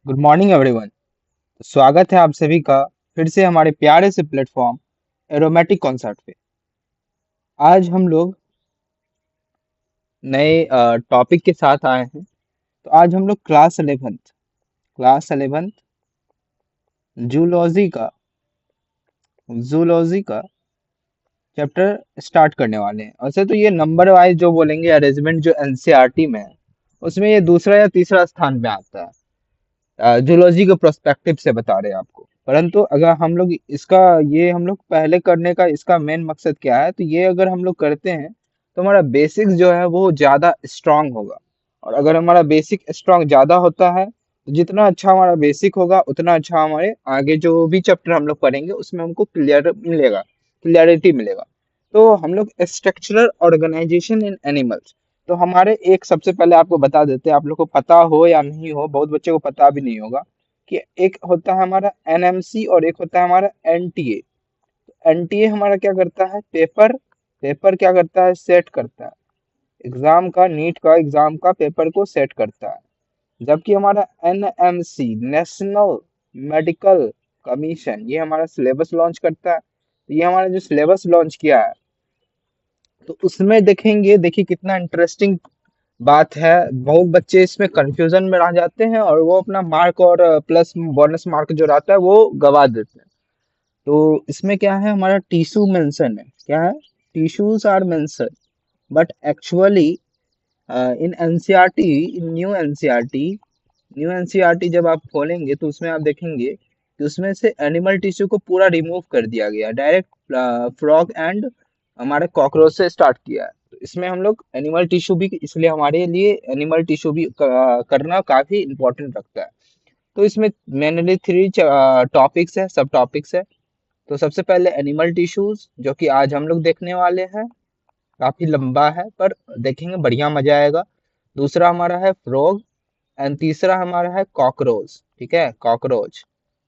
Good morning everyone. स्वागत है आप सभी का फिर से हमारे प्यारे से प्लेटफॉर्म एरोमेटिक कॉन्सर्ट पे। आज हम लोग नए टॉपिक के साथ आए हैं। तो आज हम लोग क्लास 11th जूलॉजी का जूलॉजी का चैप्टर स्टार्ट करने वाले हैं। वैसे तो ये नंबर वाइज जो बोलेंगे अरेंजमेंट जो एनसीईआरटी में है उसमें ये दूसरा या तीसरा स्थान पे आता है। जूलॉजी के प्रोस्पेक्टिव से बता रहे हैं आपको। परंतु अगर हम लोग इसका ये हम लोग पहले करने का इसका मेन मकसद क्या है, तो ये अगर हम लोग करते हैं तो हमारा बेसिक्स जो है वो ज्यादा स्ट्रांग होगा। और अगर हमारा बेसिक स्ट्रांग ज्यादा होता है तो जितना अच्छा हमारा बेसिक होगा उतना अच्छा हमारे आगे जो भी चैप्टर हम लोग पढ़ेंगे उसमें हमको क्लियरिटी मिलेगा। तो हम लोग स्ट्रक्चरल ऑर्गेनाइजेशन इन एनिमल्स। तो हमारे एक सबसे पहले आपको बता देते हैं, आप लोग को पता हो या नहीं हो, बहुत बच्चे को पता भी नहीं होगा कि एक होता है हमारा एनएमसी और एक होता है हमारा एनटीए। एनटीए हमारा क्या करता है, पेपर पेपर क्या करता है, सेट करता है। एग्जाम का नीट का एग्जाम का पेपर को सेट करता है। जबकि हमारा एनएमसी नेशनल मेडिकल कमीशन ये हमारा सिलेबस लॉन्च करता है। तो ये हमारा जो सिलेबस लॉन्च किया है तो उसमें देखेंगे, देखिए कितना इंटरेस्टिंग बात है। बहुत बच्चे इसमें कंफ्यूजन में रह जाते हैं और वो अपना मार्क और प्लस बोनस मार्क जो रहता है वो गवा देते हैं। तो इसमें क्या है, हमारा टिश्यू मेंशन है। क्या है, tissues are mention, but actually in NCERT, in new NCERT जब आप खोलेंगे तो उसमें आप देखेंगे कि उसमें से एनिमल टिश्यू को पूरा रिमूव कर दिया गया, डायरेक्ट फ्रॉग एंड हमारे कॉकरोच से स्टार्ट किया है। तो इसमें हम लोग एनिमल टिश्यू भी, इसलिए हमारे लिए एनिमल टिश्यू भी करना काफी इम्पोर्टेंट रखता है। तो इसमें मेनली थ्री टॉपिक्स है, सब टॉपिक्स है। तो सबसे पहले एनिमल टिश्यूज जो कि आज हम लोग देखने वाले हैं। काफी लंबा है पर देखेंगे बढ़िया मजा आएगा। दूसरा हमारा है फ्रॉग एंड तीसरा हमारा है कॉकरोच। ठीक है, कॉकरोच।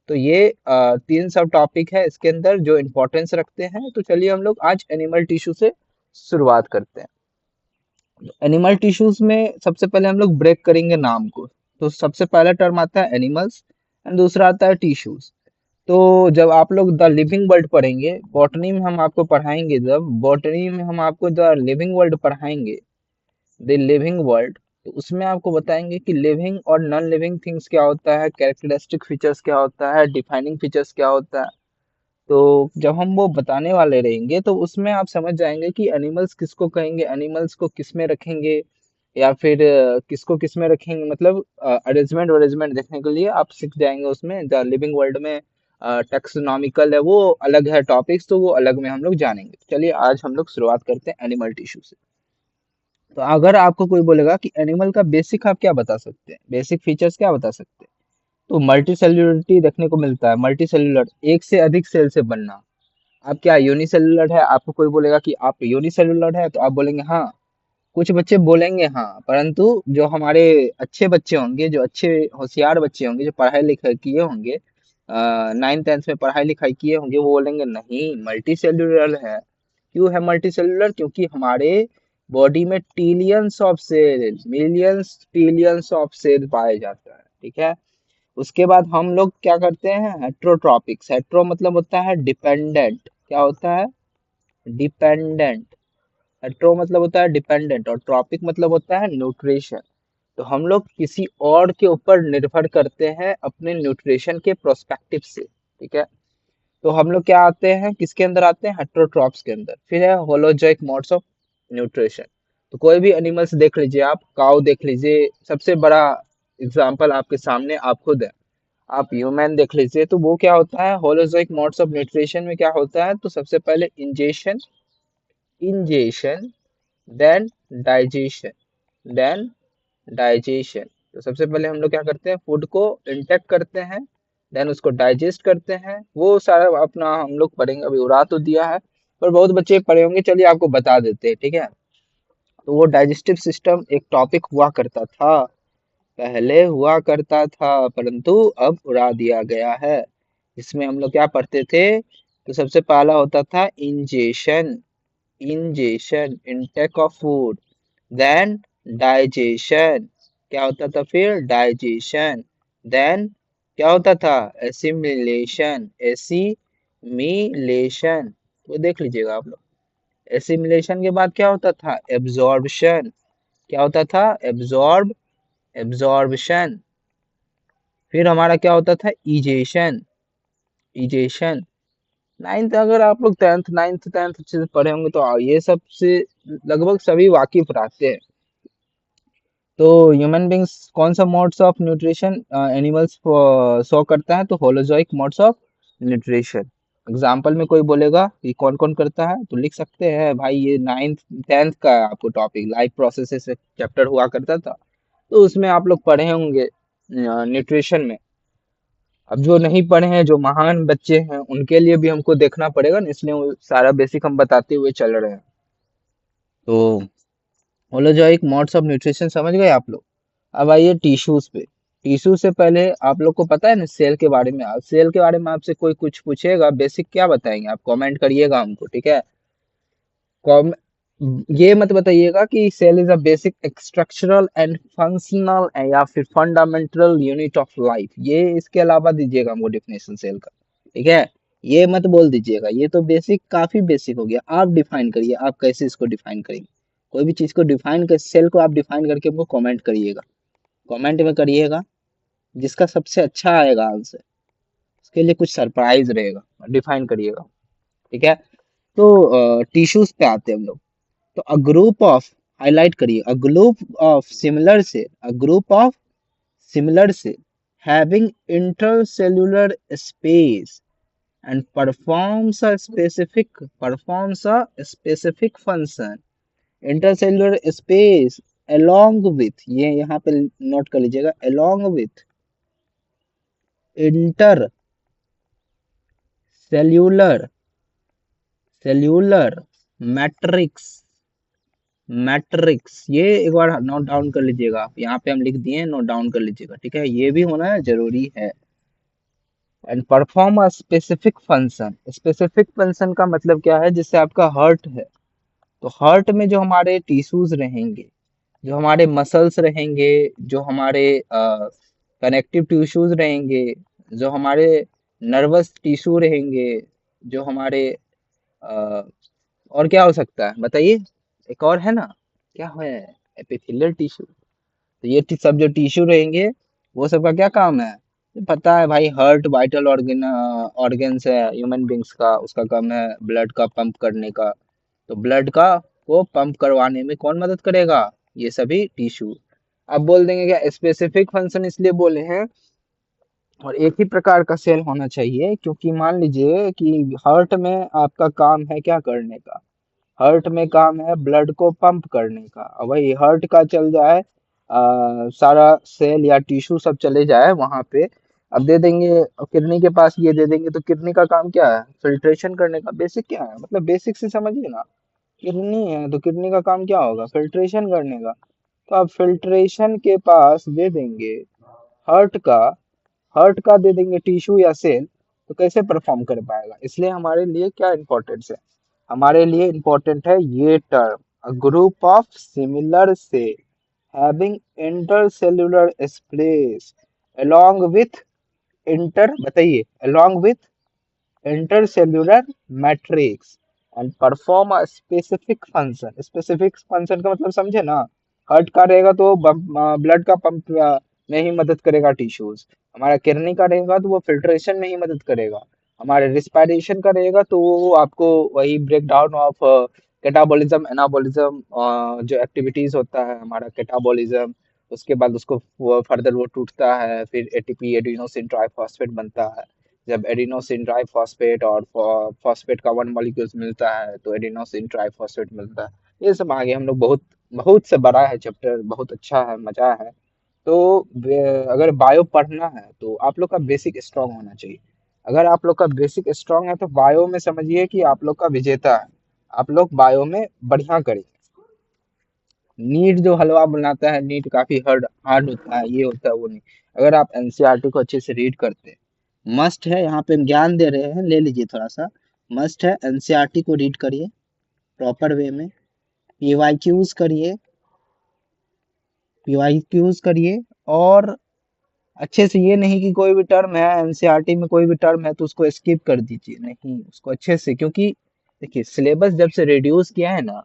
तो ये तीन सब टॉपिक है इसके अंदर जो इम्पोर्टेंस रखते हैं। तो चलिए हम लोग आज एनिमल टिश्यू से शुरुआत करते हैं। एनिमल टिश्यूज में सबसे पहले हम लोग ब्रेक करेंगे नाम को। तो सबसे पहला टर्म आता है एनिमल्स एंड दूसरा आता है टिश्यूज। तो जब आप लोग द लिविंग वर्ल्ड पढ़ेंगे, बॉटनी में हम आपको पढ़ाएंगे, जब बॉटनी में हम आपको द लिविंग वर्ल्ड पढ़ाएंगे, द लिविंग वर्ल्ड, तो उसमें आपको बताएंगे कि लिविंग और नॉन लिविंग थिंग्स क्या होता है, कैरेक्टरिस्टिक फीचर्स क्या होता है, डिफाइनिंग फीचर्स क्या होता है। तो जब हम वो बताने वाले रहेंगे तो उसमें आप समझ जाएंगे कि एनिमल्स किसको कहेंगे, एनिमल्स को किस में रखेंगे या फिर किसको किस में रखेंगे। मतलब अरेंजमेंट वरेंजमेंट देखने के लिए आप सीख जाएंगे उसमें। द लिविंग वर्ल्ड में टेक्सोनॉमिकल है, वो अलग है टॉपिक्स, तो वो अलग में हम लोग जानेंगे। चलिए आज हम लोग शुरुआत करते हैं एनिमल टिश्यू से। तो अगर आपको कोई बोलेगा कि एनिमल का बेसिक आप क्या बता सकते हैं, बेसिक फीचर्स क्या बता सकते हैं, तो मल्टी सेल्युलरिटी देखने को मिलता है। मल्टी सेल्युलर, एक से अधिक सेल से बनना। आप क्या यूनिसेलुलर है, आपको कोई बोलेगा कि आप यूनिसेलुलर है तो आप बोलेंगे हाँ। कुछ बच्चे बोलेंगे हाँ, परंतु जो हमारे अच्छे बच्चे होंगे, जो अच्छे होशियार बच्चे होंगे, जो पढ़ाई लिखाई किए होंगे, 9th 10th में पढ़ाई लिखाई किए होंगे, वो बोलेंगे नहीं मल्टी सेल्युलर है। क्यों है मल्टी सेल्युलर, क्योंकि हमारे बॉडी में trillions of cell, millions trillions of cell पाए जाते हैं। ठीक है। उसके बाद हम लोग क्या करते हैं, हेट्रोट्रॉपिक्स। हेट्रो मतलब होता है डिपेंडेंट। क्या होता है, डिपेंडेंट। हेट्रो मतलब होता है डिपेंडेंट और ट्रॉपिक मतलब होता है न्यूट्रिशन। तो हम लोग किसी और के ऊपर निर्भर करते हैं अपने न्यूट्रिशन के प्रोस्पेक्टिव से। ठीक है। तो हम लोग क्या आते हैं, किसके अंदर आते हैं, हेट्रोट्रॉप्स के अंदर। फिर है होलोजोइक मोड्स ऑफ न्यूट्रिशन। तो कोई भी एनिमल्स देख लीजिए, आप काऊ देख लीजिए, सबसे बड़ा एग्जाम्पल आपके सामने आप खुद है। आप ह्यूमन देख लीजिए, तो वो क्या होता है, होलोजोइक मोड्स ऑफ न्यूट्रिशन में क्या होता है, तो सबसे पहले ingestion, ingestion, then digestion, then digestion. तो सबसे पहले हम लोग क्या करते हैं, फूड को इंटेक करते हैं, देन उसको डाइजेस्ट करते हैं। वो सारा अपना हम लोग पढ़ेंगे, अभी उड़ा तो दिया है पर बहुत बच्चे पढ़े होंगे, चलिए आपको बता देते हैं। ठीक है। तो वो डाइजेस्टिव सिस्टम एक टॉपिक हुआ करता था, पहले हुआ करता था, परंतु अब उड़ा दिया गया है। इसमें हम लोग क्या पढ़ते थे, तो सबसे पहला होता था ingestion, ingestion intake of food, then digestion. क्या होता था फिर, डाइजेशन, देन क्या होता था? एसिमिलेशन, एसिमिलेशन, तो देख लीजिएगा आप लोग। एसिमिलेशन के बाद क्या होता था? एब्जॉर्प्शन। क्या होता था? एब्जॉर्प्शन। फिर हमारा क्या होता था? Egestion, egestion. नाइन्थ, अगर आप लोग नाइन्थ टेंथ अच्छे से पढ़े होंगे तो ये सब से लगभग सभी वाकिफ रहते हैं। तो ह्यूमन बींग्स कौन सा modes of nutrition animals show करता है? तो holozoic modes of nutrition. Example में कोई बोलेगा कि कौन कौन करता है तो लिख सकते हैं भाई, ये नाइन्थ टेंथ का आपको टॉपिक लाइफ प्रोसेसेस से चैप्टर हुआ करता था, तो उसमें आप लोग पढ़े होंगे न्यूट्रिशन में। अब जो नहीं पढ़े हैं, जो महान बच्चे हैं, उनके लिए भी हमको देखना पड़ेगा ना, इसलिए वो सारा बेसिक हम बताते हुए चल रहे हैं। तो होलोजोइक मोड्स ऑफ न्यूट्रिशन समझ गए आप लोग। अब आइए टिश्यूज पे। टिश्यू से पहले आप लोग को पता है ना सेल के बारे में। सेल के बारे में आपसे कोई कुछ पूछेगा बेसिक, क्या बताएंगे आप? कमेंट करिएगा हमको, ठीक है? कॉम ये मत बताइएगा कि cell is a basic structural and functional या फिर फंडामेंटल यूनिट ऑफ लाइफ। ये इसके अलावा दीजिएगा हमको डेफिनेशन सेल का, ठीक है? ये मत बोल दीजिएगा, ये तो बेसिक, काफी बेसिक हो गया। आप डिफाइन करिए, आप कैसे इसको डिफाइन करेंगे? कोई भी चीज को डिफाइन कर, सेल को आप डिफाइन करके हमको कमेंट करिएगा, कमेंट में करिएगा। जिसका सबसे अच्छा आएगा आंसर, उसके लिए कुछ सरप्राइज रहेगा, डिफाइन करिएगा, ठीक है? तो टिश्यूज पे आते हैं हम लोग। तो अ ग्रुप ऑफ, हाईलाइट करिए, अ ग्रुप ऑफ सिमिलर से, अ ग्रुप ऑफ सिमिलर से having intercellular space and performs a specific function intercellular space along with, ये यहाँ पे नोट कर लीजिएगा, along with intercellular cellular matrix, matrix. ये एक बार नोट डाउन कर लीजिएगा आप, यहाँ पे हम लिख दिए, नोट डाउन कर लीजिएगा, ठीक है? ये भी होना जरूरी है। And perform a specific function, specific function का मतलब क्या है? जिससे आपका हार्ट है, तो हार्ट में जो हमारे टिश्यूज रहेंगे, जो हमारे मसल्स रहेंगे, जो हमारे कनेक्टिव टिश्यूज रहेंगे, जो हमारे नर्वस टिश्यू रहेंगे, जो हमारे अ, और क्या हो सकता है बताइए? एक और है ना, क्या है? Epithelial tissue. तो ये सब जो टिश्यू रहेंगे, वो सबका क्या काम है? ये पता है भाई, हार्ट वाइटल ऑर्गन्स है ह्यूमन बींग्स का, उसका काम है ब्लड का पंप करने का। तो ब्लड का को पंप करवाने में कौन मदद करेगा? ये सभी टिश्यू। अब बोल देंगे क्या स्पेसिफिक फंक्शन इसलिए बोले हैं और एक ही प्रकार का सेल होना चाहिए? क्योंकि मान लीजिए कि हार्ट में आपका काम है क्या करने का? हार्ट में काम है ब्लड को पंप करने का। और वही हार्ट का चल जाए, सारा सेल या टिश्यू सब चले जाए वहां पे, अब दे देंगे किडनी के पास, ये दे देंगे, तो किडनी का काम क्या है? फिल्ट्रेशन करने का। बेसिक क्या है मतलब, बेसिक से समझिए ना। किडनी है तो किडनी का काम क्या होगा? फिल्ट्रेशन करने का। तो आप फिल्ट्रेशन के पास दे देंगे हार्ट का, हार्ट का दे देंगे टिश्यू या सेल, तो कैसे परफॉर्म कर पाएगा? इसलिए हमारे लिए क्या इंपॉर्टेंट है? हमारे लिए इंपॉर्टेंट है ये term, a group of similar से having intercellular space along with inter, बताइए, along with intercellular matrix and perform a specific function. Specific function का मतलब समझे ना? हार्ट का रहेगा तो ब्लड का पंप में ही मदद करेगा टिश्यूज। हमारा किडनी का रहेगा तो वो फिल्ट्रेशन में ही मदद करेगा। हमारे रिस्पायरेशन का रहेगा तो वो आपको वही break down of catabolism anabolism, जो एक्टिविटीज होता है हमारा कैटाबॉलिज्म, उसके बाद उसको फर्दर वो टूटता है, फिर एटीपी एडिनोसिन ट्राइफॉस्फेट बनता है। जब एडिनोसिन ट्राइफॉस्फेट और फॉस्फेट का वन मॉलिक्यूल्स मिलता है तो एडिनोसिन ट्राइफॉस्फेट मिलता है। ये सब आगे हम लोग बहुत, बहुत से बड़ा है चैप्टर, बहुत अच्छा है, मजा है। तो अगर बायो पढ़ना है तो आप लोग का बेसिक स्ट्रांग होना चाहिए। अगर आप लोग का बेसिक स्ट्रांग है तो बायो में समझिए कि आप लोग का विजेता है। आप लोग बायो में बढ़िया करें। नीट जो हलवा बनाता है, नीट काफी हार्ड हार्ड होता है, ये होता है वो नहीं। अगर आप एनसीईआरटी को अच्छे से रीड करते हैं, मस्ट है, यहाँ पे हम ज्ञान दे रहे हैं, ले लीजिए थोड़ा सा। मस्ट है एनसीईआरटी को रीड करिए प्रॉपर वे में, पीवाईक्यूज करिए, पीवाईक्यूज करिए, और अच्छे से, ये नहीं कि कोई भी टर्म है एनसीईआरटी में, कोई भी टर्म है तो उसको स्किप कर दीजिए, नहीं, उसको अच्छे से, क्योंकि देखिए सिलेबस जब से रिड्यूस किया है ना,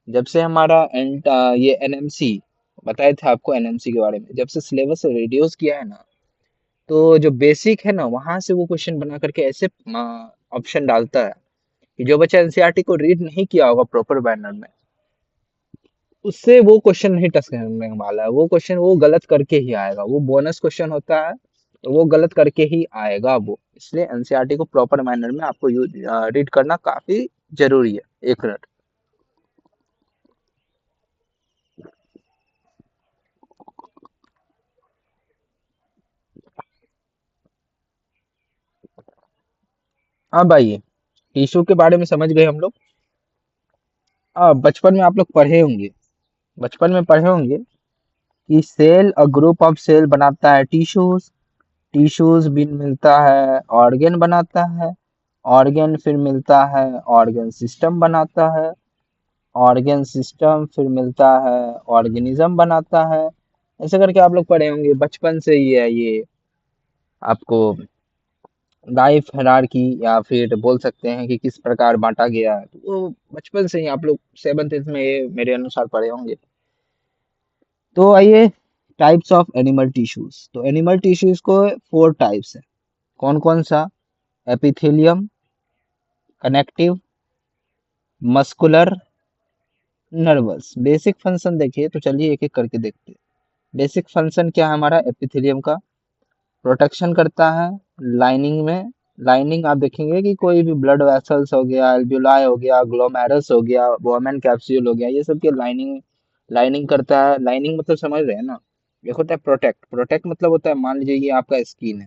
जब से हमारा ये एनएमसी, बताए थे आपको एनएमसी के बारे में, जब से सिलेबस रिड्यूस किया है ना, तो जो बेसिक है ना वहां से वो क्वेश्चन बना करके ऐसे ऑप्शन डालता है कि जो बच्चा एनसीईआरटी को रीड नहीं किया होगा प्रॉपर बैनर में, उससे वो क्वेश्चन नहीं टच करने वाला है, वो क्वेश्चन वो गलत करके ही आएगा, वो बोनस क्वेश्चन होता है, तो वो गलत करके ही आएगा वो, इसलिए एनसीईआरटी को प्रॉपर मैनर में आपको रीड करना काफी जरूरी है। एक मिनट। हाँ भाई, टिश्यू के बारे में समझ गए हम लोग। बचपन में आप लोग पढ़े होंगे, बचपन में पढ़े होंगे कि cell a group of cell बनाता है टिश्यूज, टिश्यूज भी मिलता है ऑर्गेन बनाता है, ऑर्गेन फिर मिलता है ऑर्गेन सिस्टम बनाता है, ऑर्गेन सिस्टम फिर मिलता है ऑर्गेनिज्म बनाता है। ऐसे करके आप लोग पढ़े होंगे, बचपन से ही है ये आपको लाइफ हायरार्की, या फिर बोल सकते हैं कि किस प्रकार बांटा गया है, तो वो बचपन से ही आप लोग सेवन्थ एथ में ये मेरे अनुसार पढ़े होंगे। तो आइए, टाइप्स ऑफ एनिमल टिश्यूज, तो एनिमल टिश्यूज को 4 टाइप्स है। कौन कौन सा? Epithelium, connective, muscular, nervous. Basic function देखिए, तो चलिए एक एक करके देखते हैं। बेसिक फंक्शन क्या है हमारा एपिथेलियम का? प्रोटेक्शन करता है लाइनिंग में, लाइनिंग आप देखेंगे कि कोई भी ब्लड वेसल्स हो गया, एल्ब्यूलाई हो गया, ग्लोमेरुलस हो गया, वोमेन कैप्सूल हो गया, ये सब के लाइनिंग, लाइनिंग करता है। लाइनिंग मतलब समझ रहे हैं ना? एक होता है प्रोटेक्ट, प्रोटेक्ट मतलब होता है, मान लीजिए ये आपका स्किन है,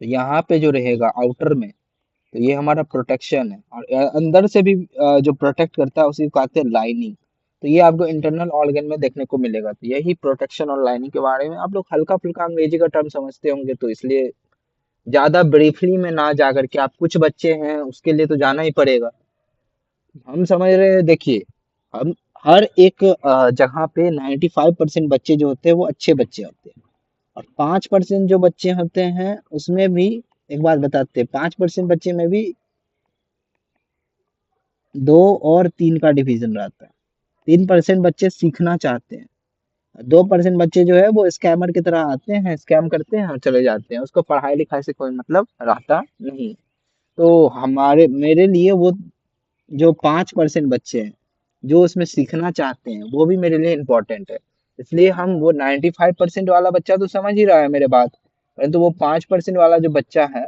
तो यहाँ पे जो रहेगा आउटर में, तो ये हमारा प्रोटेक्शन है, और अंदर से भी जो प्रोटेक्ट करता है उसी को कहते हैं लाइनिंग। तो ये आपको इंटरनल ऑर्गन में देखने को मिलेगा, तो यही प्रोटेक्शन और लाइनिंग के बारे में आप लोग हल्का फुल्का अंग्रेजी का टर्म समझते होंगे, तो इसलिए ज्यादा ब्रीफली में ना जा करके, आप कुछ बच्चे हैं उसके लिए तो जाना ही पड़ेगा। हम समझ रहे हैं, देखिए, हम हर एक जगह पे 95% बच्चे जो होते हैं वो अच्छे बच्चे होते हैं, और 5% जो बच्चे होते हैं उसमें भी, एक बात बताते हैं, 5% बच्चे में भी 2 और 3 का डिवीजन रहता है। 3% बच्चे सीखना चाहते हैं, 2% बच्चे जो है वो स्कैमर की तरह आते हैं, स्कैम करते हैं और चले जाते हैं, उसको पढ़ाई लिखाई से कोई मतलब रहता नहीं। तो हमारे मेरे लिए वो जो 5% बच्चे हैं जो उसमें सीखना चाहते हैं, वो भी मेरे लिए इम्पोर्टेंट है। इसलिए हम वो 95% वाला बच्चा तो समझ ही रहा है मेरे बात, परंतु वो 5% वाला जो बच्चा है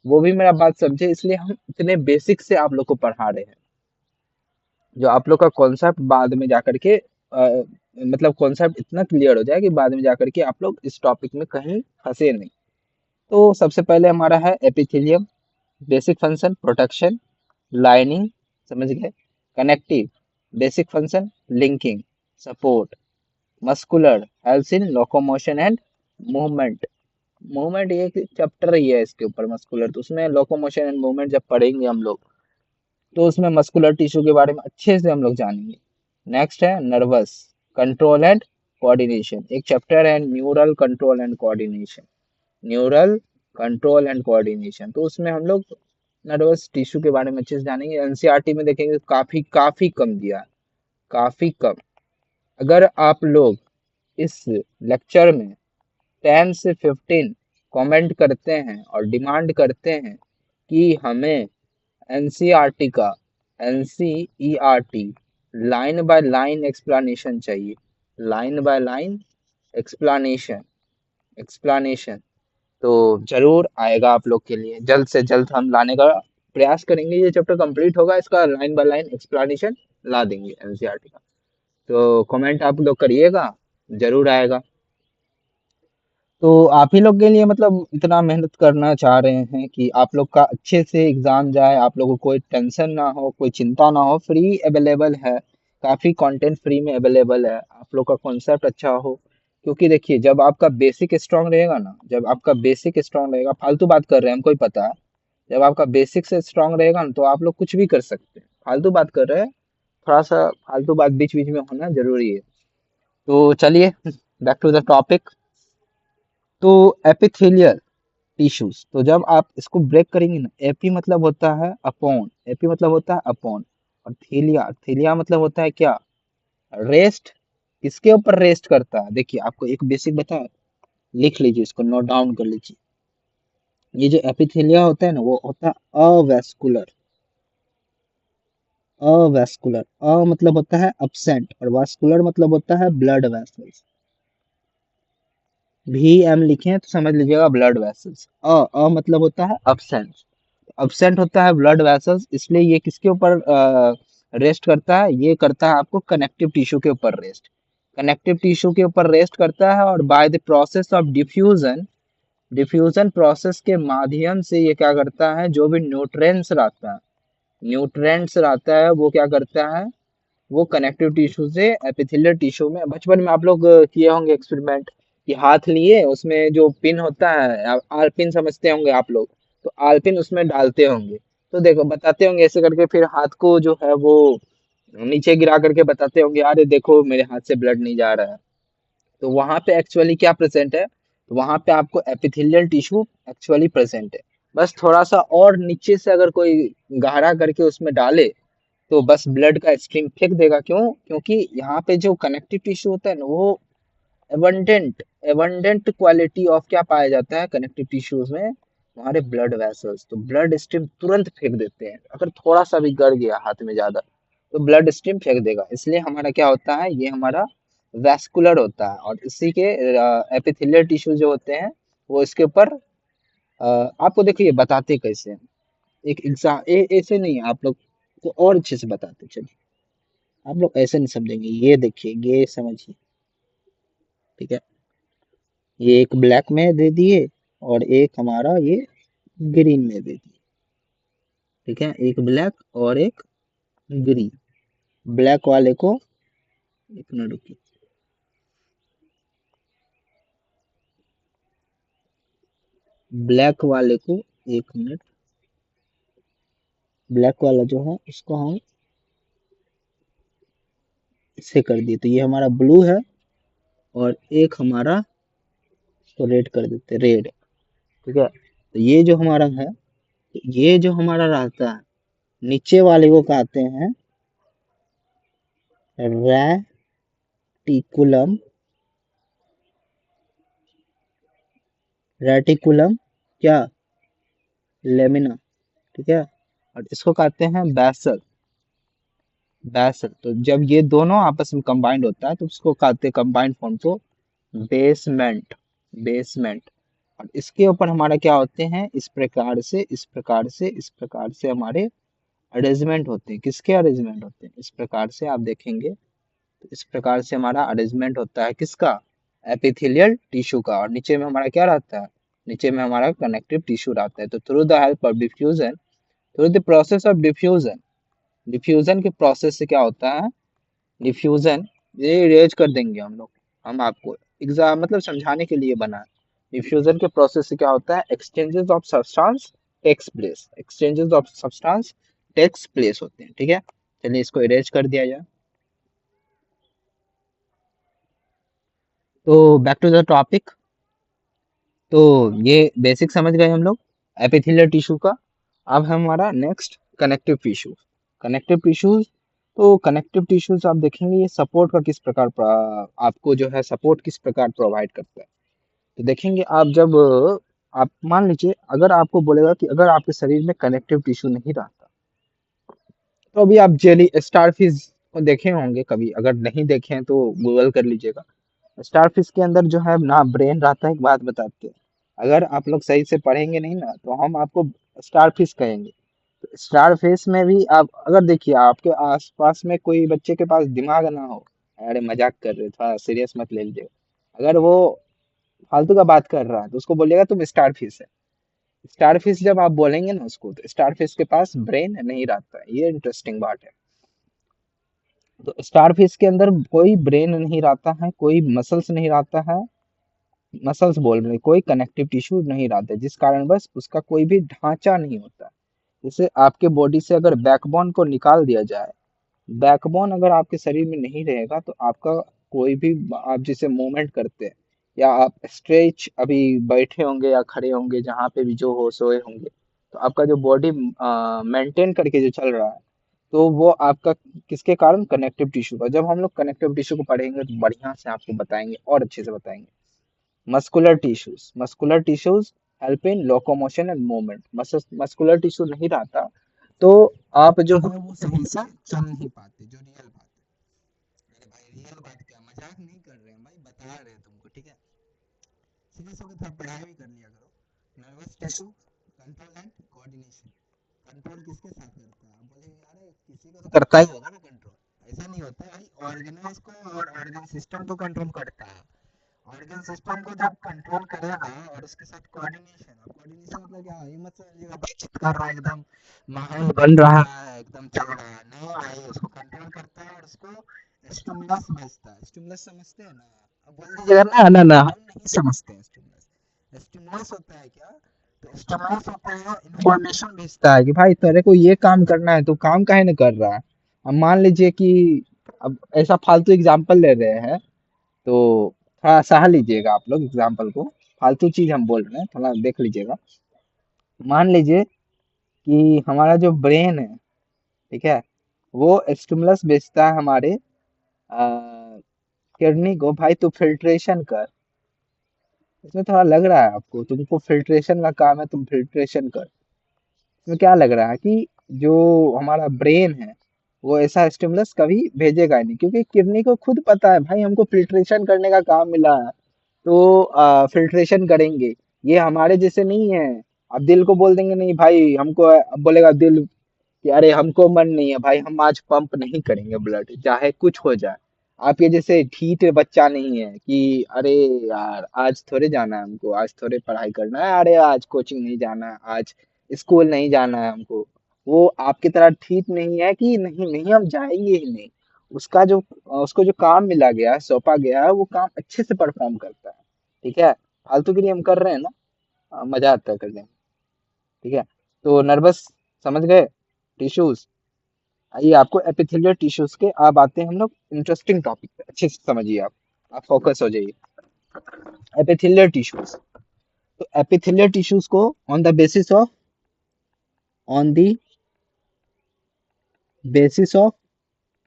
वो भी मेरा बात समझे, इसलिए हम इतने बेसिक से आप लोग को पढ़ा रहे हैं, जो आप लोग का कॉन्सेप्ट बाद में जाकर के मतलब कॉन्सेप्ट इतना क्लियर हो जाए कि बाद में जाकर के आप लोग इस टॉपिक में कहीं फंसे नहीं। तो सबसे पहले हमारा है epithelium. Basic function protection, lining, समझ गए। Connective, basic function linking, support. Muscular, helps in locomotion and movement. Movement ये चैप्टर ही है इसके ऊपर, मस्कुलर, तो उसमें लोकोमोशन एंड मूवमेंट जब पढ़ेंगे हम लोग, तो उसमें मस्कुलर टिश्यू के बारे में अच्छे से हम लोग जानेंगे। नेक्स्ट है नर्वस, कंट्रोल एंड कोऑर्डिनेशन। एक चैप्टर है neural control and coordination, neural control and coordination, तो उसमें हम लोग नर्वस टिश्यू के बारे में अच्छे से जानेंगे। एनसीईआरटी में देखेंगे तो काफी काफी कम दिया है, काफी कम। अगर आप लोग इस लेक्चर में 10 से 15 कमेंट करते हैं और डिमांड करते हैं कि हमें एनसीईआरटी का, NCERT line by line explanation चाहिए, line by line explanation, explanation, तो जरूर आएगा आप लोग के लिए, जल्द से जल्द हम लाने का प्रयास करेंगे। ये चैप्टर कंप्लीट होगा, इसका लाइन बाय लाइन एक्सप्लेनेशन ला देंगे एनसीईआरटी का। तो कमेंट आप लोग करिएगा, जरूर आएगा। तो आप ही लोग के लिए मतलब इतना मेहनत करना चाह रहे हैं कि आप लोग का अच्छे से एग्जाम जाए, आप लोगों को कोई टेंशन ना हो, कोई चिंता ना हो, फ्री अवेलेबल है, काफी कंटेंट फ्री में अवेलेबल है, आप लोग का कॉन्सेप्ट अच्छा हो। क्योंकि देखिए जब आपका बेसिक स्ट्रांग रहेगा ना, जब आपका बेसिक स्ट्रांग रहेगा, फालतू बात कर रहे हैं हमको ही पता है, जब आपका बेसिक से स्ट्रांग रहेगा ना तो आप लोग कुछ भी कर सकते हैं। फालतू बात कर रहे हैं, थोड़ा सा फालतू बात बीच बीच में होना जरूरी है। तो चलिए बैक टू द टॉपिक। तो एपिथेलियल टिश्यूज, तो जब आप इसको ब्रेक करेंगे ना, एपी मतलब होता है अपॉन, एपी मतलब होता है अपॉन, और थेलिया, थेलिया मतलब होता है क्या, रेस्ट। किसके ऊपर रेस्ट करता है, देखिए आपको एक बेसिक बता, लिख लीजिए, इसको नोट डाउन कर लीजिए। ये जो एपिथेलिया होता है ना, वो होता है अवेस्कुलर, अवेस्कुलर, मतलब होता है absent, और वास्कुलर मतलब होता है ब्लड वेसल्स। भी एम लिखे तो समझ लीजिएगा ब्लड वेसल्स। मतलब होता है absent, absent होता है ब्लड वेसल्स, इसलिए ये किसके ऊपर रेस्ट करता है, ये करता है आपको कनेक्टिव टिश्यू के ऊपर रेस्ट, कनेक्टिव टिश्यू के ऊपर रेस्ट करता है। और by the process of diffusion, diffusion process के माध्यम से ये क्या करता है, जो भी न्यूट्रिएंट्स रहता है, न्यूट्रिएंट्स रहता है, वो क्या करता है, वो कनेक्टिव टिश्यू से एपिथेलियल टिश्यू में। बचपन में आप लोग किए होंगे एक्सपेरिमेंट, कि हाथ लिए उसमें जो पिन होता है, आलपिन समझते होंगे आप लोग, तो आलपिन उसमें डालते होंगे, तो देखो बताते होंगे ऐसे करके, फिर हाथ को जो है वो नीचे गिरा करके बताते होंगे, अरे देखो मेरे हाथ से ब्लड नहीं जा रहा है। तो वहां पे एक्चुअली क्या प्रेजेंट है, तो वहां पे आपको एपिथेलियल टिश्यू एक्चुअली प्रेजेंट है। बस थोड़ा सा और नीचे से अगर कोई गहरा करके उसमें डाले, तो बस ब्लड का स्ट्रीम फेंक देगा। क्यों, क्योंकि यहाँ पे जो कनेक्टिव टिश्यू होता है ना, वो एबंडेंट, एबंडेंट क्वालिटी ऑफ क्या पाया जाता है कनेक्टिव टिश्यूज में, हमारे ब्लड वेसल्स, तो ब्लड स्ट्रीम तुरंत फेंक देते हैं। अगर थोड़ा सा भी गड़ गया हाथ में ज्यादा, तो ब्लड स्ट्रीम फेंक देगा। इसलिए हमारा क्या होता है, ये हमारा वैस्कुलर होता है, और इसी के एपिथेलियल टिश्यू जो होते हैं, वो इसके ऊपर आपको देखिए बताते कैसे हैं। एक एग्जाम ऐसे नहीं है, आप लोग को और अच्छे से बताते चलिए, आप लोग ऐसे नहीं समझेंगे, ये देखिए, ये समझिए, ठीक है। ये एक ब्लैक में दे दिए, और एक हमारा ये ग्रीन में दे दिए, ठीक है, एक ब्लैक और एक ग्रीन। ब्लैक वाले को, एक मिनट रुकिए, ब्लैक वाले को, एक मिनट, ब्लैक वाला जो है उसको हम इससे कर दिए, तो ये हमारा ब्लू है, और एक हमारा इसको रेड कर देते, रेड, ठीक है। तो ये जो हमारा है, ये जो हमारा रहता है, नीचे वाले को कहते हैं रेटिकुलम, रेटिकुलम क्या, लेमिना, ठीक है। और इसको कहते हैं बैसल, बैसल। तो जब ये दोनों आपस में कंबाइंड होता है, तो उसको कहते हैं कंबाइंड फॉर्म को बेसमेंट, बेसमेंट। और इसके ऊपर हमारा क्या होते हैं, इस प्रकार से, इस प्रकार से, इस प्रकार से हमारे अरेंजमेंट होते हैं। किसके अरेंजमेंट होते हैं, इस प्रकार से आप देखेंगे, तो इस प्रकार से हमारा अरेंजमेंट होता है किसका, एपिथेलियल टिश्यू का। और नीचे में हमारा क्या रहता है, नीचे में हमारा कनेक्टिव टिश्यू रहता है। तो through the help of diffusion, through the process of diffusion, diffusion के प्रोसेस से क्या होता है, डिफ्यूजन, ये इरेज कर देंगे हम लोग, हम आपको एग्जाम मतलब समझाने के लिए बना है। डिफ्यूजन के प्रोसेस से क्या होता है, exchanges of substance takes place, exchanges of substance takes place होते हैं, ठीक है। चलिए इसको इरेज कर दिया जाए। तो बैक टू द टॉपिक, तो ये बेसिक समझ गए हम लोग एपिथेलियल टिश्यू का। अब हमारा next connective tissue, connective tissues. तो कनेक्टिव टिश्यूज आप देखेंगे, ये सपोर्ट का किस प्रकार आपको जो है सपोर्ट किस प्रकार प्रोवाइड करता है। तो देखेंगे आप जब आप मान लीजिए, अगर आपको बोलेगा कि अगर आपके शरीर में कनेक्टिव टिश्यू नहीं रहता, तो अभी आप जेली स्टारफिश को देखे होंगे कभी, अगर नहीं देखे हैं तो गूगल कर लीजिएगा। स्टारफिश के अंदर जो है ना ब्रेन रहता है, एक बात बताते हैं, अगर आप लोग सही से पढ़ेंगे नहीं ना, तो हम आपको स्टारफिश कहेंगे। तो स्टारफिश में भी आप अगर देखिए, आपके आसपास में कोई बच्चे के पास दिमाग ना हो, अरे मजाक कर रहे, थोड़ा सीरियस मत ले लीजिएगा, अगर वो फालतू का बात कर रहा है, तो उसको बोलिएगा तुम स्टारफिश है। स्टारफिश जब आप बोलेंगे ना उसको, तो स्टारफिश के पास ब्रेन नहीं रहता है, ये इंटरेस्टिंग बात है। तो स्टारफिश के अंदर कोई ब्रेन नहीं रहता है, कोई मसल्स नहीं रहता है, मसल्स बोल रहे, कोई कनेक्टिव टिश्यू नहीं रहता है, जिस कारण बस उसका कोई भी ढांचा नहीं होता। जैसे आपके बॉडी से अगर बैकबोन को निकाल दिया जाए, बैकबोन अगर आपके शरीर में नहीं रहेगा, तो आपका कोई भी आप जिसे मूवमेंट करते हैं, या आप स्ट्रेच अभी बैठे होंगे या खड़े होंगे, जहाँ पे भी जो हो सोए होंगे, तो आपका जो बॉडी मेंटेन करके जो चल रहा है, तो वो आपका किसके कारण, कनेक्टिव टिश्यू का। जब हम लोग कनेक्टिव टिश्यू को पढ़ेंगे तो बढ़िया से आपको बताएंगे और अच्छे से बताएंगे। Muscular tissues help in locomotion and movement. Muscular tissue नहीं रहता तो आप जो है वो सही से चल नहीं पाते, जो रियल बात है। अरे भाई रियल बात क्या, मजाक नहीं कर रहे हैं भाई, बता रहे हैं तुमको, ठीक है। सीरियस होकर थोड़ा पढ़ाई भी कर लिया करो। Nervous tissue control and coordination. Control किसके साथ करता है, आप बोलेंगे अरे किसी को तो करता ही होगा ना कंट्रोल। ऐसा नहीं होता भाई, ऑर्गेनाइज को और ऑर्गन सिस्टम को कंट्रोल करता है। ऑर्गन सिस्टम को जब कंट्रोल करेगा और उसके साथ कोऑर्डिनेशन, और कोऑर्डिनेशन मतलब क्या, ये मत समझिएगा भाई चित्कार रहा है एकदम, माहौल बन रहा है एकदम चल रहा है, नहीं भाई, उसको कंट्रोल करता है और उसको स्टिमुलस भेजता है। स्टिमुलस समझते हैं ना, अब बोल दीजिएगा ना ना ना हम नहीं समझते हैं स्टिमुलस। स्टिमुलस होता है क्या, तो स्टिमुलस होता है इंफॉर्मेशन भेजता है कि भाई तेरे को ये काम करना है, तो काम काहे नहीं कर रहा है। अब मान लीजिए कि, अब ऐसा फालतू एग्जांपल ले रहे हैं, तो थोड़ा सह लीजिएगा आप लोग एग्जाम्पल को, फालतू चीज हम बोल रहे हैं, थोड़ा देख लीजिएगा। मान लीजिए कि हमारा जो ब्रेन है, ठीक है, वो स्टिमुलस भेजता है हमारे किडनी को, भाई तू फिल्ट्रेशन कर। इसमें थोड़ा लग रहा है आपको, तुमको फिल्ट्रेशन का काम है, तुम फिल्ट्रेशन कर। इसमें क्या लग रहा है कि जो हमारा ब्रेन है वो ऐसा स्टिमुलस कभी भेजेगा ही नहीं, क्योंकि किडनी को खुद पता है भाई हमको फिल्ट्रेशन करने का काम मिला है, तो फिल्ट्रेशन करेंगे। ये हमारे जैसे नहीं है। अब दिल को बोल देंगे नहीं भाई हमको, अब बोलेगा दिल कि अरे हमको मन नहीं है भाई, हम आज पंप नहीं करेंगे ब्लड चाहे कुछ हो जाए। आपके जैसे ढीठ बच्चा नहीं है कि अरे यार आज थोड़े जाना है हमको, आज थोड़े पढ़ाई करना है, अरे आज कोचिंग नहीं जाना है, आज स्कूल नहीं जाना है हमको। वो आपकी तरह ठीक नहीं है कि नहीं नहीं हम जाएंगे ही नहीं। उसका जो उसको जो काम मिला गया है, सौंपा गया है, वो काम अच्छे से परफॉर्म करता है। ठीक है, फालतू के लिए हम कर रहे हैं ना, मजा आता है करने में। ठीक है, तो नर्वस समझ गए, टिश्यूज। आइए आपको एपिथेलियल टिश्यूज के, अब आते हैं हम लोग इंटरेस्टिंग टॉपिक पे, अच्छे से समझिए आप फोकस हो जाइए। एपिथेलियल टिश्यूज, तो एपिथेलियल टिश्यूज को on the basis of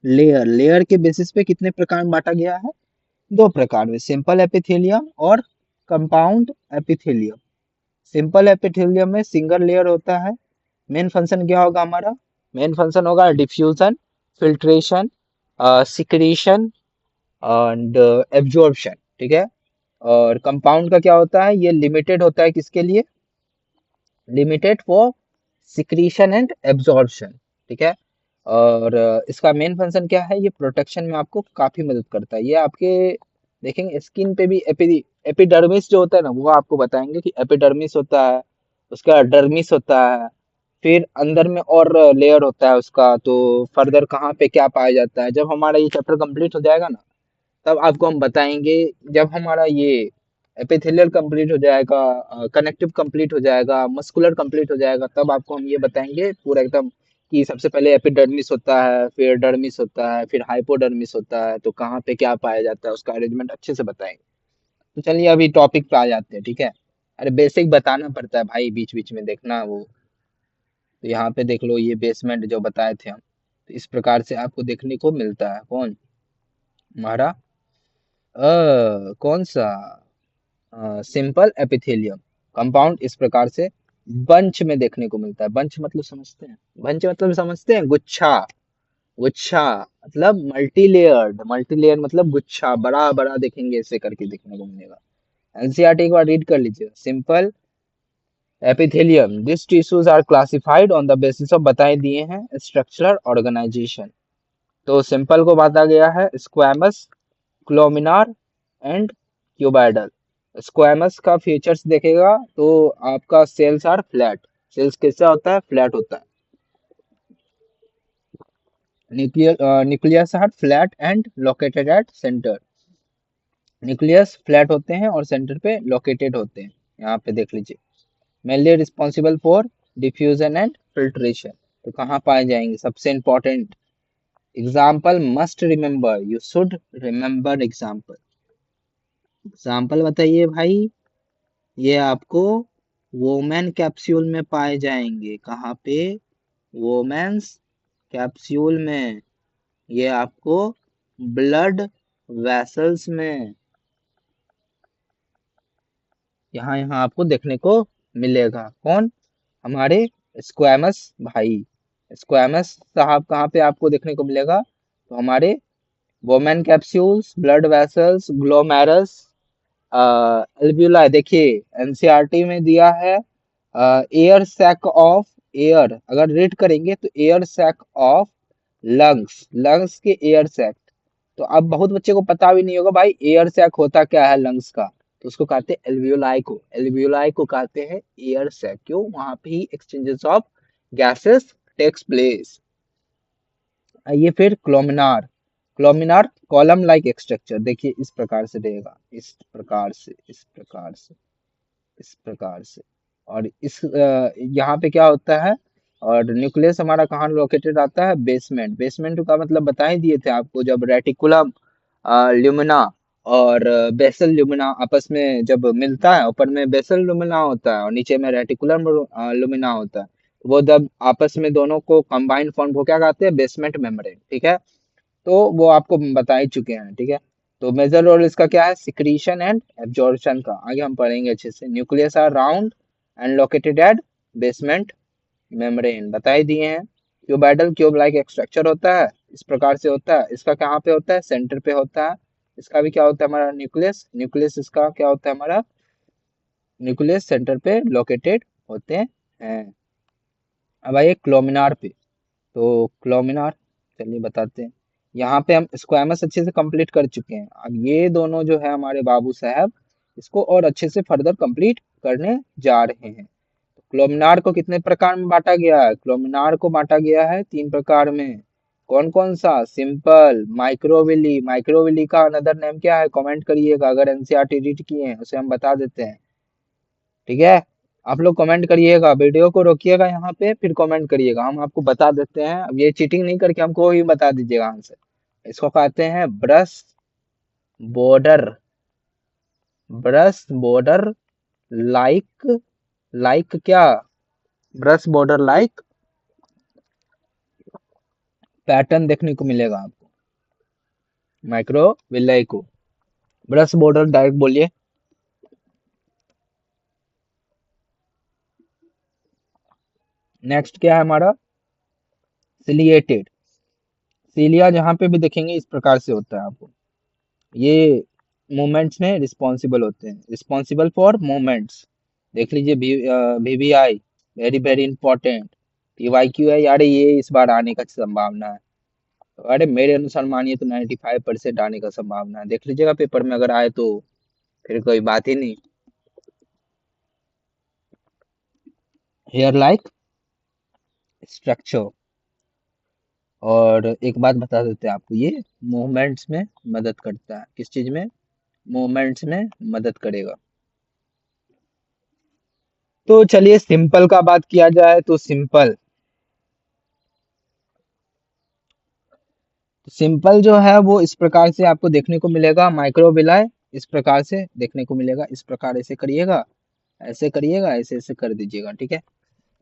layer के बेसिस पे कितने प्रकार में बांटा गया है, दो प्रकार में, सिंपल एपिथेलियम और कंपाउंड एपिथेलियम। सिंपल एपिथेलियम में सिंगल लेयर होता है। मेन फंक्शन क्या होगा हमारा, मेन फंक्शन होगा diffusion, filtration, secretion and absorption. ठीक है, और कंपाउंड का क्या होता है, ये लिमिटेड होता है किसके लिए, limited for secretion and absorption. ठीक है, और इसका मेन फंक्शन क्या है, ये प्रोटेक्शन में आपको काफी मदद करता है। ये आपके देखेंगे स्किन पे भी एपिडर्मिस जो होता है ना, वो आपको बताएंगे कि एपिडर्मिस होता है, उसका डर्मिस होता है, फिर अंदर में और लेयर होता है उसका, तो फर्दर कहाँ पे क्या पाया जाता है, जब हमारा ये चैप्टर कंप्लीट हो जाएगा ना, तब आपको हम बताएंगे। जब हमारा ये एपिथेलियल कंप्लीट हो जाएगा, कनेक्टिव कंप्लीट हो जाएगा, मस्कुलर कंप्लीट हो जाएगा, तब आपको हम ये बताएंगे पूरा एकदम कि सबसे पहले एपिडर्मिस होता है, फिर डर्मिस होता है, फिर हाइपोडर्मिस होता है, तो कहाँ पे क्या पाया जाता है, उसका अरेंजमेंट अच्छे से बताएंगे। तो चलिए अभी टॉपिक पे आ जाते हैं, ठीक है। अरे बेसिक बताना पड़ता है भाई, बीच बीच में देखना वो। तो यहाँ पे देख लो, ये बेसमेंट जो बताए थे हम, तो इस प्रकार से आपको देखने को मिलता है। कौन, हमारा कौन सा, सिंपल एपिथेलियम। कंपाउंड इस प्रकार से बंच में देखने को मिलता है। बंच मतलब समझते हैं, बंच मतलब समझते हैं, गुच्छा। गुच्छा मतलब मल्टी लेयर्ड, मल्टी लेयर मतलब गुच्छा, बड़ा बड़ा देखेंगे ऐसे करके देखने को मिलेगा। एनसीईआरटी एक बार रीड कर लीजिए, simple epithelium this tissues are classified on the basis of, बताए दिए हैं, स्ट्रक्चरल ऑर्गेनाइजेशन। तो सिंपल को बांटा गया है स्क्वैमस, क्लोमिनार एंड क्यूबाइडल। स्क्वैमस का फीचर्स देखेगा तो आपका सेल्स आर फ्लैट, सेल्स कैसा होता है, फ्लैट होता है। Nucleus are flat and located at centre. Nucleus flat होते हैं और सेंटर पे लोकेटेड होते हैं, यहाँ पे देख लीजिए। Mainly responsible for diffusion and filtration. तो कहाँ पाए जाएंगे, सबसे important example, must remember, you should remember example. Example बताइए भाई। ये आपको वोमेन कैप्सूल में पाए जाएंगे। कहाँ पे? वोमेन्स कैप्सूल में। ये आपको ब्लड वेसल्स में, यहाँ यहाँ आपको देखने को मिलेगा। कौन? हमारे स्क्वैमस भाई। स्क्वैमस साहब कहाँ पे आपको देखने को मिलेगा? तो हमारे वोमेन capsules, blood vessels, glomerulus, alveoli. देखिए एनसीईआरटी में दिया है एयर सैक ऑफ एयर, अगर रीड करेंगे तो air sac of lungs, lungs के एयर सैक। तो अब बहुत बच्चे को पता भी नहीं होगा भाई एयर सैक होता क्या है लंग्स का। तो उसको कहते हैं एल्वियोलाई को, एल्वियोलाई को कहते हैं एयर सैक। क्यों? वहां पे ही exchanges of gases takes place. आइए फिर क्लोमिनार। क्लोमिनार कॉलम लाइक स्ट्रक्चर। देखिए इस प्रकार से रहेगा, इस प्रकार से, इस प्रकार से, इस प्रकार से। और इस यहाँ पे क्या होता है? और न्यूक्लियस हमारा कहाँ लोकेटेड आता है? बेसमेंट। बेसमेंट का मतलब बता ही दिए थे आपको, जब रेटिकुलम ल्यूमिना और बेसल ल्यूमिना आपस में जब मिलता है, ऊपर में बेसल ल्यूमिना होता है और नीचे में रेटिकुलम ल्यूमिना होता है। वो जब आपस में दोनों को कंबाइन फॉर्म को क्या कहते हैं? Basement membrane. ठीक है, तो वो आपको बता ही चुके हैं। ठीक है, तो मेजर रोल इसका क्या है? सिक्रीशन एंड एब्जॉर्प्शन का आगे हम पढ़ेंगे अच्छे से। Nucleus are round and located at basement membrane, बता ही दिए हैं। क्यूबाइडल क्यूब लाइक स्ट्रक्चर होता है, इस प्रकार से होता है। इसका कहाँ पे होता है? सेंटर पे होता है। इसका भी क्या होता है? हमारा न्यूक्लियस, न्यूक्लियस इसका क्या होता है? हमारा न्यूक्लियस सेंटर पे लोकेटेड होते हैं। अब आइए क्लोमिनार पे। तो क्लोमिनार, चलिए बताते हैं। यहाँ पे हम स्क्वैमस अच्छे से कंप्लीट कर चुके हैं। अब ये दोनों जो है हमारे बाबू साहब, इसको और अच्छे से फर्दर कंप्लीट करने जा रहे हैं। तो क्लोमिनार को कितने प्रकार में बांटा गया है? क्लोमिनार को बांटा गया है 3 प्रकार में। कौन कौन सा? Simple, microvilli. माइक्रोविली का अनदर नेम क्या है? कमेंट करिएगा, अगर एनसीईआरटी रीड किए हैं उसे हम बता देते हैं। ठीक है, आप लोग कमेंट करिएगा, वीडियो को रोकिएगा यहाँ पे, फिर कमेंट करिएगा, हम आपको बता देते हैं। अब ये चीटिंग नहीं करके हमको ही बता दीजिएगा आंसर। इसको कहते हैं brush border. Brush border like, like क्या? ब्रश बॉर्डर लाइक पैटर्न देखने को मिलेगा आपको माइक्रोविलाई को। ब्रश बॉर्डर डायरेक्ट बोलिए। नेक्स्ट क्या है हमारा? सिलिएटेड। सीलिया जहाँ पे भी देखेंगे इस प्रकार से होता है आपको। ये मूवमेंट्स में रिस्पॉन्सिबल होते हैं, रिस्पॉन्सिबल फॉर मूवमेंट्स। देख लीजिए VVI, very very important. PYQ है यार, ये इस बार आने का संभावना है। तो अरे मेरे अनुसार मानिए तो 95% आने का संभावना है। देख लीजिएगा पेपर में, अगर आए तो फिर कोई बात ही नहीं। Hair like structure. और एक बात बता देते हैं आपको, ये मूवमेंट्स में मदद करता है। किस चीज में? मूवमेंट्स में मदद करेगा। तो चलिए सिंपल का बात किया जाए तो सिंपल, सिंपल जो है वो इस प्रकार से आपको देखने को मिलेगा। माइक्रोविलाय इस प्रकार से देखने को मिलेगा। इस प्रकार ऐसे करिएगा, ऐसे करिएगा, ऐसे ऐसे कर दीजिएगा। ठीक है,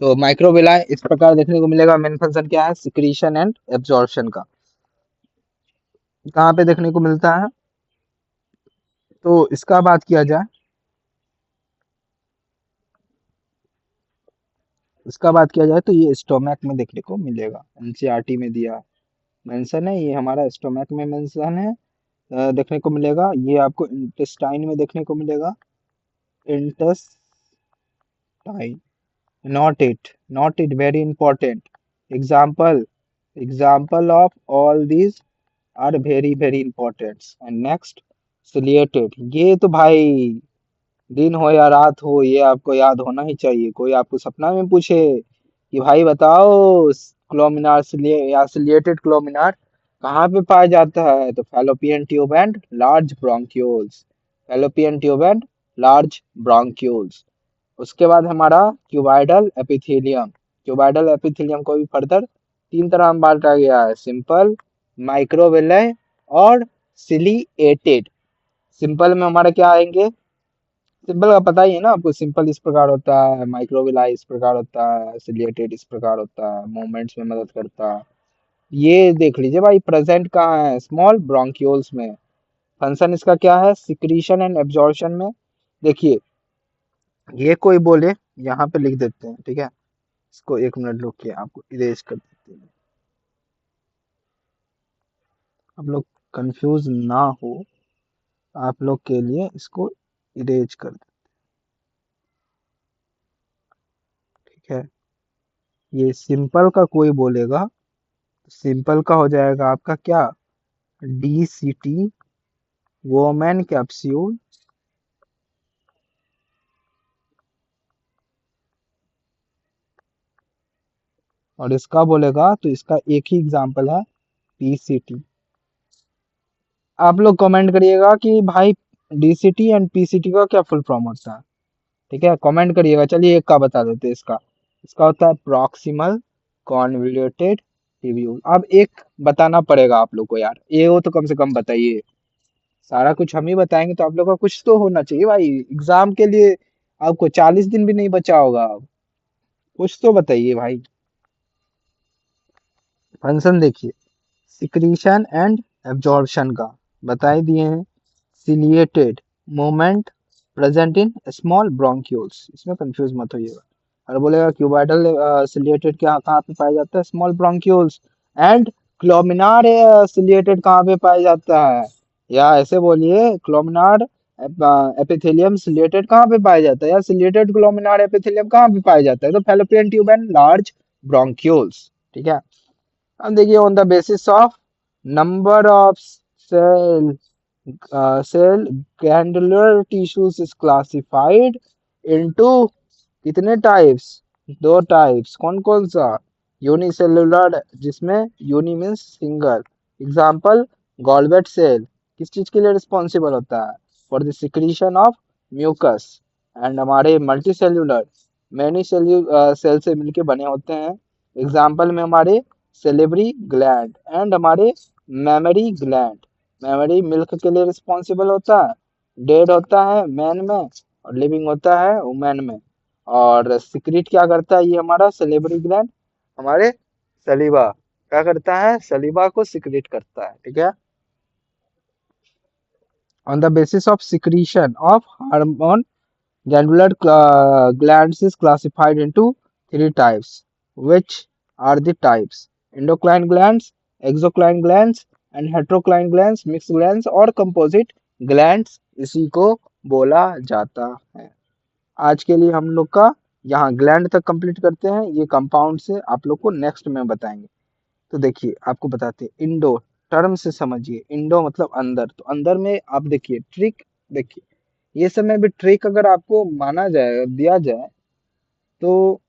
तो माइक्रोविलाय इस प्रकार देखने को मिलेगा। मेन फंक्शन क्या है? सिक्रीशन एंड एब्जॉर्प्शन का। कहाँ पे देखने को मिलता है? तो इसका बात किया जाए, इसका बात किया जाए तो ये स्टोमैक में देखने को मिलेगा। एनसीईआरटी में दिया मेंशन है, ये हमारा स्टोमैक में मेंशन है। देखने को मिलेगा। ये आपको इंटेस्टाइन में देखने को मिलेगा। Intestine, not it, very important. Example, example of all these are very very important. And next, ciliated। ये तो भाई दिन हो या रात हो, ये आपको याद होना ही चाहिए। कोई आपको सपना में पूछे कि भाई बताओ क्लोमिनार या सिलिएटेड क्लोमिनार कहाँ पे पाया जाता है, तो fallopian tube and large bronchioles. Fallopian tube and large bronchioles. उसके बाद हमारा क्यूबाइडल एपिथेलियम। क्यूबाइडल एपिथेलियम को भी फर्दर 3 तरह में बांटा गया है। सिंपल, माइक्रोविलय और सिलिएटेड। सिंपल में हमारा क्या आएंगे, सिंपल का पता ही है ना आपको, सिंपल इस प्रकार होता है, माइक्रोविलाई इस प्रकार होता है, सिलिएटेड इस प्रकार होता है, मूवमेंट्स में मदद करता है। ये देख लीजिए भाई, प्रेजेंट कहाँ है, स्मॉल ब्रोंक्यूल्स में। फंक्शन इसका क्या है, सिक्रीशन एंड एब्जॉर्प्शन में। देखिए, ये कोई बोले, यहाँ पे लिख देते हैं, ठीक है। इसको एक मिनट रुक के आपको इरेज कर देते हैं, आप लोग कंफ्यूज ना हो, आप लोग के लिए इसको इरेज कर देते, ठीक है। ये सिंपल का कोई बोलेगा, सिंपल का हो जाएगा आपका क्या, DCT, वोमेन कैप्सूल। और इसका बोलेगा तो इसका एक ही एग्जांपल है, PCT। आप लोग कमेंट करिएगा कि भाई DCT एंड PCT का क्या फुल फॉर्म होता है, ठीक है, कमेंट करिएगा। चलिए एक का बता देते हैं, इसका इसका होता है प्रॉक्सिमल कॉन्वोल्यूटेड ट्यूब्यूल। अब एक बताना पड़ेगा आप लोग को यार, ये हो तो कम से कम बताइए। सारा कुछ हम ही बताएंगे तो आप लोग का कुछ तो होना चाहिए भाई, एग्जाम के लिए आपको 40 दिन भी नहीं बचा होगा, कुछ तो बताइए भाई। फंक्शन देखिए, सिक्रीशन एंड एब्जॉर्प्शन का बता ही दिए हैं। Ciliated movement present in small bronchioles, इसमें कंफ्यूज मत होइएगा। और बोलेगा क्यूबाइडल सिलिएटेड क्या कहाँ पे पाया जाता है, स्मॉल ब्रोंक्यूल्स। एंड क्लोमिनार सिलिएटेड कहाँ पे पाया जाता है, या ऐसे बोलिए क्लोमिनार एपिथेलियम सिलिएटेड कहाँ पे पाया जाता है, या सिलिएटेड क्लोमिनार एपिथेलियम कहाँ पे पाया जाता है, तो fallopian tube and large bronchioles, ठीक है। अब देखिए, on the basis of number of cell cell glandular tissues is classified into कितने टाइप्स, दो टाइप्स, कौन कौन सा, यूनिसेलुलर जिसमें uni means single, example gallbladder cell किस चीज के लिए रिस्पॉन्सिबल होता है, for the secretion of mucus. And हमारे मल्टी सेल्यूलर मैनी सेल से मिलके बने होते हैं, एग्जाम्पल में हमारे सेलेब्री ग्लैंड एंड हमारे मेमरी ग्लैंड। मेमरी मिल्क के लिए रिस्पॉन्सिबल होता है, डेड होता है मैन में और लिविंग होता है वुमेन में। और सिक्रीट क्या करता है, ये हमारा सेलेब्री ग्लैंड हमारे सलीवा क्या करता है, सलीवा को सिक्रीट करता है, ठीक है। On the basis of secretion of hormone, glandular glands is classified into three types, which are the types, endocrine glands, exocrine glands and heterocline glands, mixed glands और composite glands इसी को बोला जाता है। आज के लिए हम लोग का यहाँ ग्लैंड तक कंप्लीट करते हैं, ये कंपाउंड से आप लोग को नेक्स्ट में बताएंगे। तो देखिए आपको बताते हैं, इंडो टर्म से समझिए, इंडो मतलब अंदर, तो अंदर में आप देखिए ट्रिक, देखिए ये समय भी ट्रिक अगर आपको माना जाए, दिया जाए, तो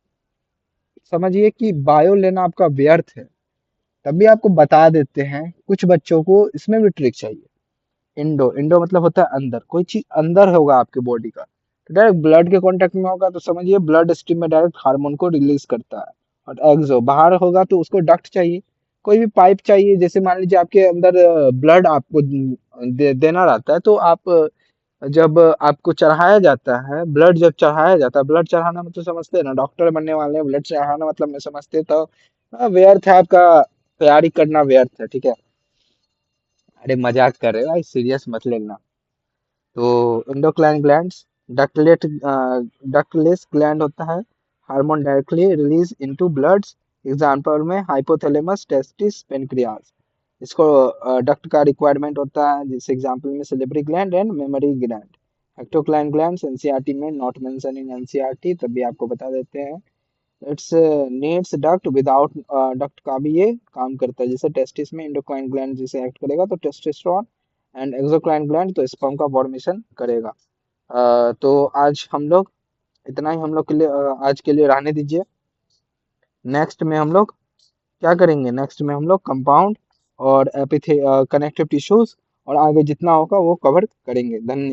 समझिए कि बायो लेना आपका व्यर्थ है। तभी आपको बता देते हैं, कुछ बच्चों को इसमें भी ट्रिक चाहिए। इंडो इंडो मतलब होता है अंदर, कोई चीज अंदर होगा आपके बॉडी का, तो डायरेक्ट ब्लड के कांटेक्ट में होगा तो समझिए ब्लड स्ट्रीम में डायरेक्ट हार्मोन को रिलीज करता है। और एक्सो बाहर होगा तो उसको डक्ट चाहिए, कोई भी पाइप चाहिए, जैसे मान लीजिए आपके अंदर ब्लड आपको देना रहता है, तो आप जब आपको चढ़ाया जाता है, ब्लड जब चढ़ाया जाता है, ब्लड चढ़ाना मतलब समझते हैं ना, डॉक्टर बनने वाले हैं, ब्लड चढ़ाना मतलब में समझते हैं, तो व्यर्थ है आपका तैयारी करना, व्यर्थ है, ठीक है। अरे मजाक कर रहे हो भाई, सीरियस मत लेना। तो endocrine glands, ductless ductless gland होता है, hormone directly release into bloods, example में हाइपोथैलेमस, टेस्टिस, पेनक्रियास। इसको डक्ट का रिक्वायरमेंट होता है, जिस एग्जांपल में salivary gland and mammary gland. Exocrine glands NCERT में नॉट मेंशन इन एनसीईआरटी, तभी आपको बता देते हैं। It's needs duct, without duct का भी ये काम करता है, जैसे टेस्टिस में एंडोक्राइन ग्लैंड जैसे एक्ट करेगा तो टेस्टोस्टेरोन, एंड एक्सोक्राइन ग्लैंड तो स्पर्म का फॉर्मेशन करेगा। तो आज हम लोग इतना ही हम लोग के लिए, आज के लिए रहने दीजिए। नेक्स्ट में हम लोग क्या करेंगे, नेक्स्ट में हम लोग कंपाउंड और एपिथे कनेक्टिव टिश्यूज और आगे जितना होगा वो कवर करेंगे। धन्यवाद।